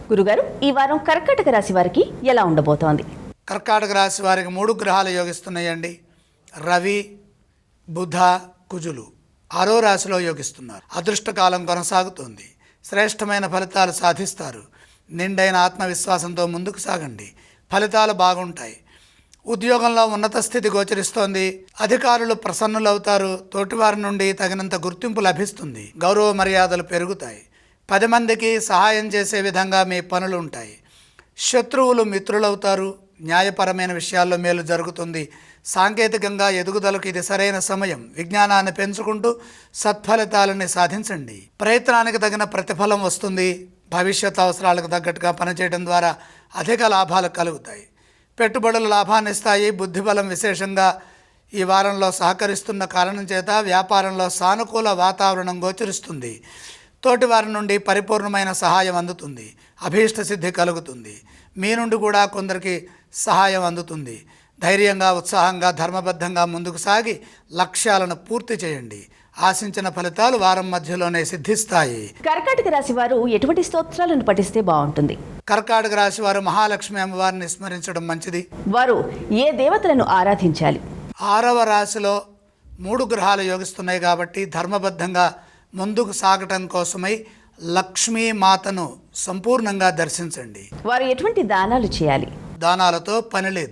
గురుగారు, ఈ వారం కర్కాటక రాశి వారికి ఎలా ఉండబోతోంది? కర్కాటక రాశి వారికి 3 గ్రహాలు యోగిస్తున్నాయండి. రవి, బుధ, కుజులు 6వ రాశిలో యోగిస్తున్నారు. అదృష్టకాలం కొనసాగుతుంది. శ్రేష్టమైన ఫలితాలు సాధిస్తారు. నిండైన ఆత్మవిశ్వాసంతో ముందుకు సాగండి. ఫలితాలు బాగుంటాయి. ఉద్యోగంలో ఉన్నత స్థితి గోచరిస్తోంది. అధికారులు ప్రసన్నులవుతారు. తోటివారి నుండి తగినంత గుర్తింపు లభిస్తుంది. గౌరవ మర్యాదలు పెరుగుతాయి. 10 మందికి సహాయం చేసే విధంగా మీ పనులు ఉంటాయి. శత్రువులు మిత్రులవుతారు. న్యాయపరమైన విషయాల్లో మేలు జరుగుతుంది. సాంకేతికంగా ఎదుగుదలకు ఇది సరైన సమయం. విజ్ఞానాన్ని పెంచుకుంటూ సత్ఫలితాలని సాధించండి. ప్రయత్నానికి తగిన ప్రతిఫలం వస్తుంది. భవిష్యత్ అవసరాలకు తగ్గట్టుగా పనిచేయడం ద్వారా అధిక లాభాలు కలుగుతాయి. పెట్టుబడులు లాభాన్ని ఇస్తాయి. బుద్ధిబలం విశేషంగా ఈ వారంలో సహకరిస్తున్న కారణం చేత వ్యాపారంలో సానుకూల వాతావరణం గోచరిస్తుంది. తోటివారి నుండి పరిపూర్ణమైన సహాయం అందుతుంది. అభీష్ట సిద్ధి కలుగుతుంది. మీ నుండి కూడా కొందరికి సహాయం అందుతుంది. ధైర్యంగా, ఉత్సాహంగా, ధర్మబద్ధంగా ముందుకు సాగి లక్ష్యాలను పూర్తి చేయండి. ఆశించిన ఫలితాలు వారం మధ్యలోనే సిద్ధిస్తాయి. కర్కాటక రాశి వారు ఎటువంటి స్తోత్రాలను పఠిస్తే బాగుంటుంది? కర్కాటక రాశి వారు మహాలక్ష్మి అమ్మవారిని స్మరించడం మంచిది. వారు ఏ దేవతలను ఆరాధించాలి? 6వ రాశిలో 3 గ్రహాలు యోగిస్తున్నాయి కాబట్టి ధర్మబద్ధంగా ముందుకు సాగటం కోసమై లక్ష్మీ మాతను సంపూర్ణంగా దర్శించండి. వారు ఎటువంటి దానాలు చేయాలి? దానాలతో పని లేదు.